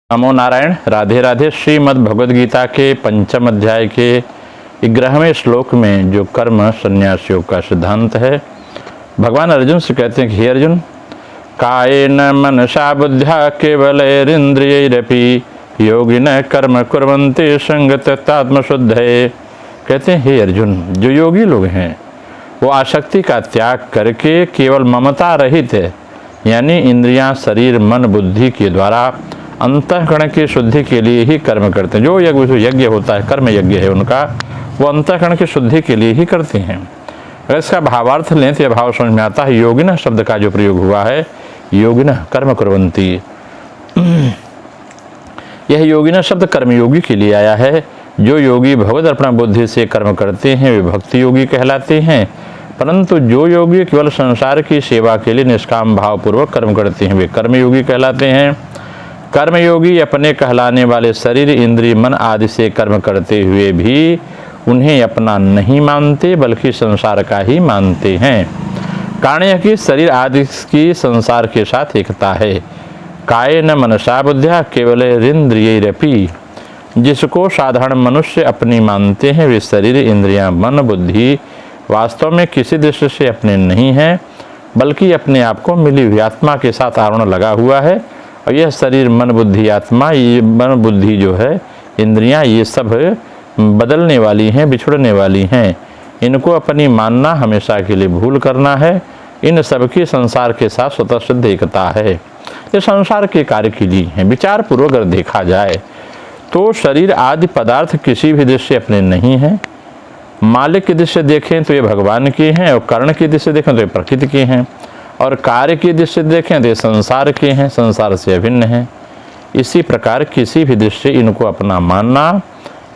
नमो नारायण। राधे राधे। श्रीमद् भगवद गीता के पंचम अध्याय के 11वें श्लोक में जो कर्म संन्यास योग का सिद्धांत है, भगवान अर्जुन से कहते हैं कि हे अर्जुन, कायेन मनसा बुद्ध्या केवलैरिंद्रियैरपि योगिनः कर्म कुर्वन्ति संगतत्वात्मशुद्धये। कहते हैं हे अर्जुन, जो योगी लोग हैं वो आसक्ति का त्याग करके केवल ममता रहित है, यानी इंद्रियां, शरीर, मन, बुद्धि के द्वारा अंतःकरण की शुद्धि के लिए ही कर्म करते हैं। जो यज्ञ होता है, कर्म यज्ञ है उनका, वो अंतःकरण की शुद्धि के लिए ही करते हैं। अगर इसका भावार्थ लें तो यह भाव समझ में आता है। योगिनः शब्द का जो प्रयोग हुआ है, योगिनः कर्म कुर्वन्ति, यह योगिनः शब्द कर्मयोगी के लिए आया है। जो योगी भगवद अर्पण बुद्धि से कर्म करते हैं वे भक्ति योगी कहलाते हैं, परंतु जो योगी केवल संसार की सेवा के लिए निष्काम भावपूर्वक कर्म करते हैं वे कर्मयोगी कहलाते हैं। कर्मयोगी अपने कहलाने वाले शरीर, इंद्रिय, मन आदि से कर्म करते हुए भी उन्हें अपना नहीं मानते बल्कि संसार का ही मानते हैं। कारण यह कि शरीर आदि की संसार के साथ एकता है। कायेन मनसा बुद्ध्या केवलैरिंद्रियैरपि, जिसको साधारण मनुष्य अपनी मानते हैं वे शरीर, इंद्रियां, मन, बुद्धि वास्तव में किसी दृष्टि से अपने नहीं हैं, बल्कि अपने आप को मिली हुई आत्मा के साथ आवरण लगा हुआ है। और यह शरीर, मन, बुद्धि, आत्मा, ये मन, बुद्धि जो है, इंद्रियां, ये सब बदलने वाली हैं, बिछड़ने वाली हैं। इनको अपनी मानना हमेशा के लिए भूल करना है। इन सब की संसार के साथ स्वतः सिद्ध एकता है। ये संसार के कार्य के लिए हैं। विचार पूर्वक अगर देखा जाए तो शरीर आदि पदार्थ किसी भी दृष्टि अपने नहीं हैं। मालिक की दृष्टि से देखें तो ये भगवान के हैं, और कर्ण की दृष्टि से देखें तो ये प्रकृति के हैं, और कार्य की दृष्टि से देखें तो ये संसार के हैं, संसार से अभिन्न हैं। इसी प्रकार किसी भी दृष्टि इनको अपना मानना,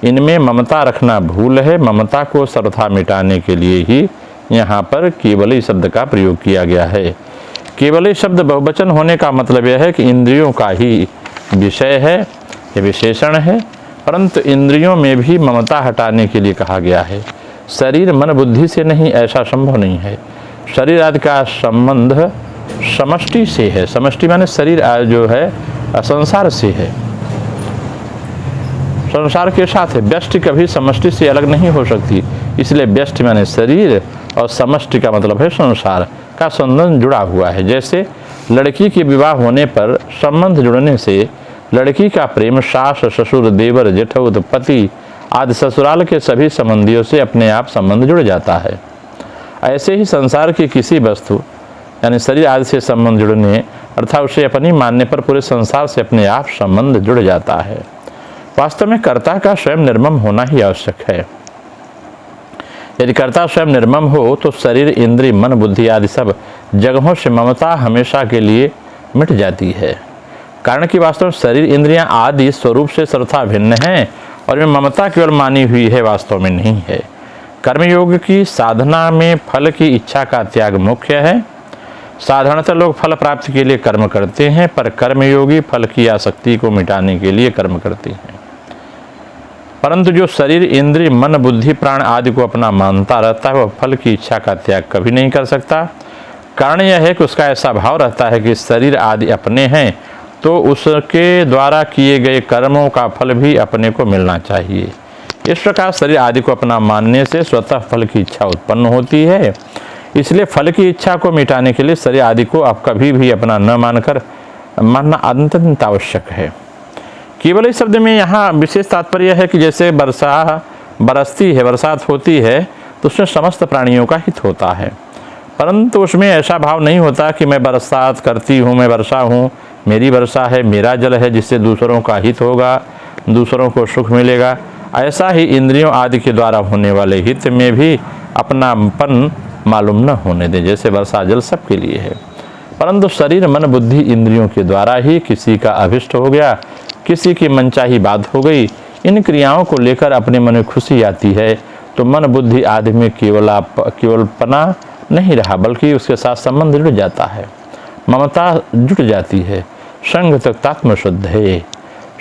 इनमें ममता रखना भूल है। ममता को सर्वथा मिटाने के लिए ही यहाँ पर केवली शब्द का प्रयोग किया गया है। केवली शब्द बहुवचन होने का मतलब यह है कि इंद्रियों का ही विषय है, ये विशेषण है, परंतु इंद्रियों में भी ममता हटाने के लिए कहा गया है। शरीर, मन, बुद्धि से नहीं, ऐसा संभव नहीं है। शरीर आदि का संबंध समष्टि से है। समष्टि माने शरीर जो है संसार से है, संसार के साथ है। व्यष्टि कभी समष्टि से अलग नहीं हो सकती, इसलिए व्यष्टि माने शरीर और समष्टि का मतलब है संसार का संबंध जुड़ा हुआ है। जैसे लड़की के विवाह होने पर संबंध जुड़ने से लड़की का प्रेम सास, ससुर, देवर, जेठौत, पति आदि ससुराल के सभी संबंधियों से अपने आप संबंध जुड़ जाता है। ऐसे ही संसार की किसी वस्तु यानी शरीर आदि से संबंध जुड़ने अर्थात उसे अपनी मानने पर पूरे संसार से अपने आप संबंध जुड़ जाता है। वास्तव में कर्ता का स्वयं निर्मम होना ही आवश्यक है। यदि कर्ता स्वयं निर्मम हो तो शरीर, इंद्रिय, मन, बुद्धि आदि सब जगहों से ममता हमेशा के लिए मिट जाती है। कारण कि वास्तव में शरीर, इंद्रियां आदि स्वरूप से सर्वथा भिन्न हैं और इनमें ममता केवल मानी हुई है, वास्तव में नहीं है। कर्मयोग की साधना में फल की इच्छा का त्याग मुख्य है। साधारणतः लोग फल प्राप्ति के लिए कर्म करते हैं, पर कर्मयोगी फल की आसक्ति को मिटाने के लिए कर्म करते हैं। परंतु जो शरीर, इंद्रिय, मन, बुद्धि, प्राण आदि को अपना मानता रहता है वह फल की इच्छा का त्याग कभी नहीं कर सकता। कारण यह है कि उसका ऐसा भाव रहता है कि शरीर आदि अपने हैं, तो उसके द्वारा किए गए कर्मों का फल भी अपने को मिलना चाहिए। इस प्रकार शरीर आदि को अपना मानने से स्वतः फल की इच्छा उत्पन्न होती है। इसलिए फल की इच्छा को मिटाने के लिए शरीर आदि को आप कभी भी अपना न मानकर मानना अत्यंत आवश्यक है। केवल इस शब्द में यहाँ विशेष तात्पर्य है कि जैसे वर्षा बरसती है, बरसात होती है, तो उसमें समस्त प्राणियों का हित होता है, परंतु उसमें ऐसा भाव नहीं होता कि मैं बरसात करती हूँ, मैं वर्षा हूँ, मेरी वर्षा है, मेरा जल है, जिससे दूसरों का हित होगा, दूसरों को सुख मिलेगा। ऐसा ही इंद्रियों आदि के द्वारा होने वाले हित में भी अपनापन मालूम न होने दें। जैसे वर्षा जल सबके लिए है, परंतु शरीर, मन, बुद्धि, इंद्रियों के द्वारा ही किसी का अभिष्ट हो गया, किसी की मनचाही बात हो गई, इन क्रियाओं को लेकर अपने मन में खुशी आती है, तो मन, बुद्धि आदि में केवलपना नहीं रहा, बल्कि उसके साथ संबंध जुड़ जाता है, ममता जुट जाती है। संग तत्वात्म शुद्ध है।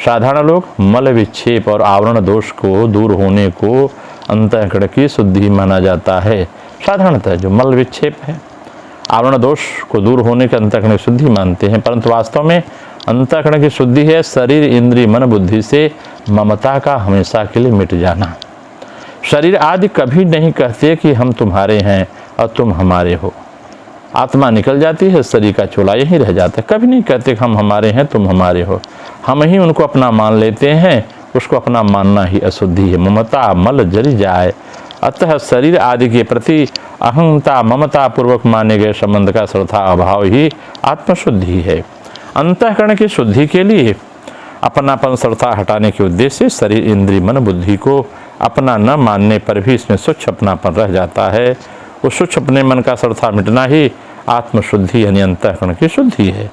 साधारण लोग मल विक्षेप और आवरण दोष को दूर होने को अंतःकरण की शुद्धि माना जाता है। साधारणतः जो मल विक्षेप है, आवरण दोष को दूर होने के अंतःकरण की शुद्धि मानते हैं, परंतु वास्तव में अंतःकरण की शुद्धि है शरीर इंद्रिय मन बुद्धि से ममता का हमेशा के लिए मिट जाना। शरीर आदि कभी नहीं कहते कि हम तुम्हारे हैं और तुम हमारे हो। आत्मा निकल जाती है, शरीर का चोला यही रह जाता है। कभी नहीं कहते कि हम हमारे हैं तुम हमारे हो। हम ही उनको अपना मान लेते हैं, उसको अपना मानना ही अशुद्धि है। ममता मल जरी जाए। अतः शरीर आदि के प्रति अहंता ममता पूर्वक माने गए संबंध का श्रद्धा अभाव ही आत्मशुद्धि है। अंतःकरण की शुद्धि के लिए अपनापन श्रद्धा हटाने के उद्देश्य से शरीर इंद्रिय मन बुद्धि को अपना न मानने पर भी इसमें स्वच्छ अपनापन रह जाता है। उस स्वच्छ अपने मन का श्रद्धा मिटना ही आत्मशुद्धि यानी अंतःकरण की शुद्धि है।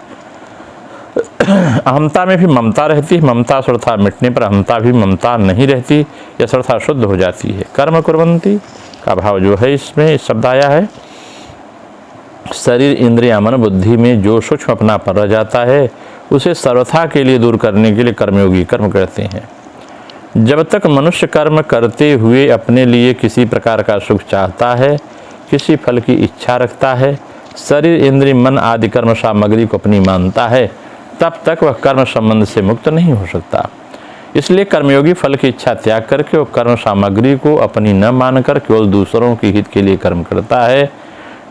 अहमता में भी ममता रहती है, ममता श्रद्धा मिटने पर अहमता भी ममता नहीं रहती, यह श्रद्धा शुद्ध हो जाती है। कर्म कुर्वन्ति का भाव जो है इसमें शब्द आया है, शरीर इंद्रिय मन बुद्धि में जो सूक्ष्म अपनापन रह जाता है उसे सर्वथा के लिए दूर करने के लिए कर्मयोगी कर्म करते हैं। जब तक मनुष्य कर्म करते हुए अपने लिए किसी प्रकार का सुख चाहता है, किसी फल की इच्छा रखता है, शरीर इंद्रिय मन आदि कर्म सामग्री को अपनी मानता है, तब तक वह कर्म संबंध से मुक्त नहीं हो सकता। इसलिए कर्मयोगी फल की इच्छा त्याग करके वह कर्म सामग्री को अपनी न मानकर केवल दूसरों के हित के लिए कर्म करता है।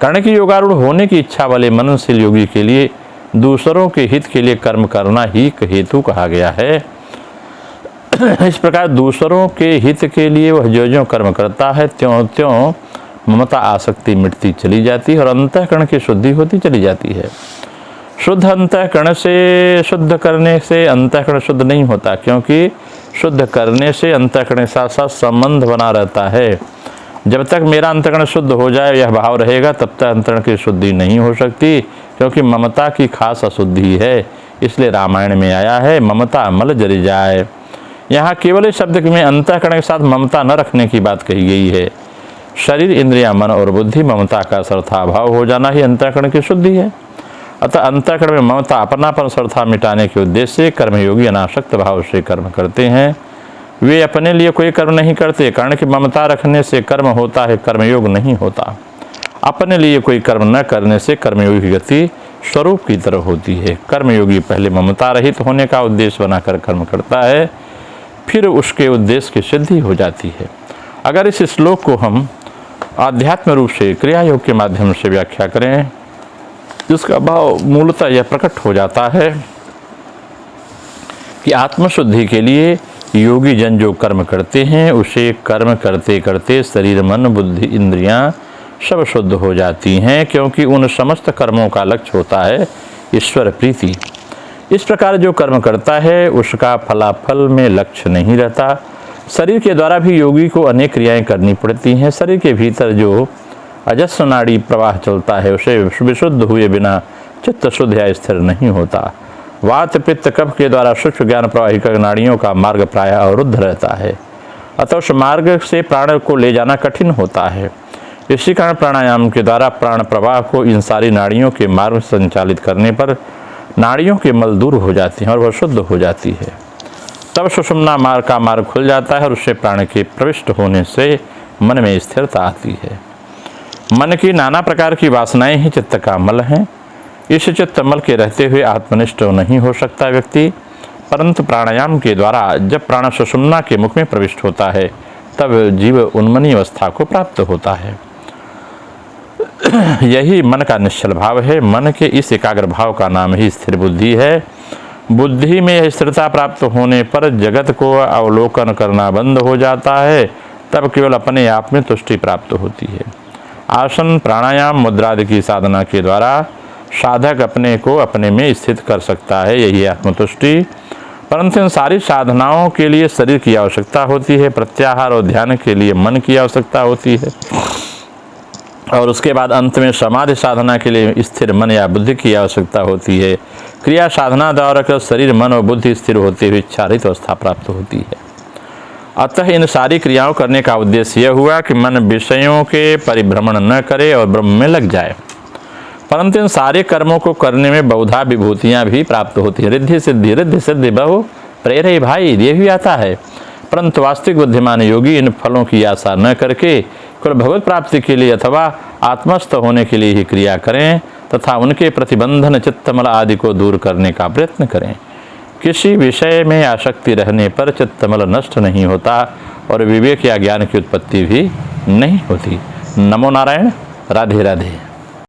कर्ण की योगारूढ़ होने की इच्छा वाले मननशील योगी के लिए दूसरों के हित के लिए कर्म करना ही हेतु कहा गया है। इस प्रकार दूसरों के हित के लिए वह जो कर्म करता है त्यों त्यों ममता आसक्ति मिटती चली जाती है और अंतःकरण की शुद्धि होती चली जाती है। शुद्ध अंतःकरण से शुद्ध करने से अंतःकरण शुद्ध नहीं होता, क्योंकि शुद्ध करने से अंतःकरण के साथ साथ संबंध बना रहता है। जब तक मेरा अंतःकरण शुद्ध हो जाए यह भाव रहेगा तब तक अंतःकरण की शुद्धि नहीं हो सकती, क्योंकि ममता की खास अशुद्धि है। इसलिए रामायण में आया है ममता मल जरी जाए। यहाँ केवल इस शब्द में अंतःकरण के साथ ममता न रखने की बात कही गई है। शरीर इंद्रिया मन और बुद्धि ममता का श्रद्धाभाव हो जाना ही अंतःकरण की शुद्धि है। अतः अंतःकरण में ममता अपनापन श्रद्धा मिटाने के उद्देश्य से कर्मयोगी अनासक्त भाव से कर्म करते हैं। वे अपने लिए कोई कर्म नहीं करते, कारण कि ममता रखने से कर्म होता है, कर्मयोग नहीं होता। अपने लिए कोई कर्म न करने से कर्मयोगी की गति स्वरूप की तरह होती है। कर्मयोगी पहले ममता रहित होने का उद्देश्य बनाकर कर्म करता है, फिर उसके उद्देश्य की सिद्धि हो जाती है। अगर इस श्लोक को हम आध्यात्म रूप से क्रिया योग के माध्यम से व्याख्या करें, जिसका भाव मूलतः यह प्रकट हो जाता है कि आत्मशुद्धि के लिए योगी जन जो कर्म करते हैं उसे कर्म करते करते शरीर मन बुद्धि इंद्रियां सब शुद्ध हो जाती हैं, क्योंकि उन समस्त कर्मों का लक्ष्य होता है ईश्वर प्रीति। इस प्रकार जो कर्म करता है उसका फलाफल में लक्ष्य नहीं रहता। शरीर के द्वारा भी योगी को अनेक क्रियाएं करनी पड़ती हैं। शरीर के भीतर जो अजस्र नाड़ी प्रवाह चलता है उसे विशुद्ध हुए बिना चित्त शुद्ध या स्थिर नहीं होता। वात पित्त कफ के द्वारा सूक्ष्म ज्ञान प्रवाहिका नाड़ियों का मार्ग प्राय अवरुद्ध रहता है, अतः उस मार्ग से प्राण को ले जाना कठिन होता है। इसी कारण प्राणायाम के द्वारा प्राण प्रवाह को इन सारी नाड़ियों के मार्ग से संचालित करने पर नाड़ियों के मल दूर हो जाती हैं और वह शुद्ध हो जाती है। तब सुषुम्ना मार्ग का मार्ग खुल जाता है और उससे प्राण के प्रविष्ट होने से मन में स्थिरता आती है। मन की नाना प्रकार की वासनाएं ही चित्त का मल हैं। इस चित्त मल के रहते हुए आत्मनिष्ठ नहीं हो सकता व्यक्ति, परंतु प्राणायाम के द्वारा जब प्राण सुषुम्ना के मुख में प्रविष्ट होता है तब जीव उन्मनी अवस्था को प्राप्त होता है। यही मन का निश्चल भाव है। मन के इस एकाग्र भाव का नाम ही स्थिर बुद्धि है। बुद्धि में यह स्थिरता प्राप्त होने पर जगत को अवलोकन करना बंद हो जाता है, तब केवल अपने आप में तुष्टि प्राप्त होती है। आसन प्राणायाम मुद्रादि की साधना के द्वारा साधक अपने को अपने में स्थित कर सकता है, यही आत्मतुष्टि। परंतु इन सारी साधनाओं के लिए शरीर की आवश्यकता होती है, प्रत्याहार और ध्यान के लिए मन की आवश्यकता होती है, और उसके बाद अंत में समाधि साधना के लिए स्थिर मन या बुद्धि की आवश्यकता होती है। क्रिया साधना द्वारा शरीर मन और बुद्धि स्थिर होते हुए इच्छारित अवस्था प्राप्त होती है। अतः इन सारी क्रियाओं करने का उद्देश्य यह हुआ कि मन विषयों के परिभ्रमण न करे और ब्रह्म में लग जाए। परंतु इन सारे कर्मों को करने में बहुधा विभूतियाँ भी प्राप्त होती हैं। रिद्धि सिद्धि बहु प्रेरय भाई, ये भी आता है। परंतु वास्तविक बुद्धिमान योगी इन फलों की आशा न करके केवल भगवत प्राप्ति के लिए अथवा आत्मस्थ होने के लिए ही क्रिया करें तथा उनके प्रतिबंधन चित्तमल आदि को दूर करने का प्रयत्न करें। किसी विषय में आसक्ति रहने पर चित्तमल नष्ट नहीं होता और विवेक या ज्ञान की उत्पत्ति भी नहीं होती। नमो नारायण। राधे राधे।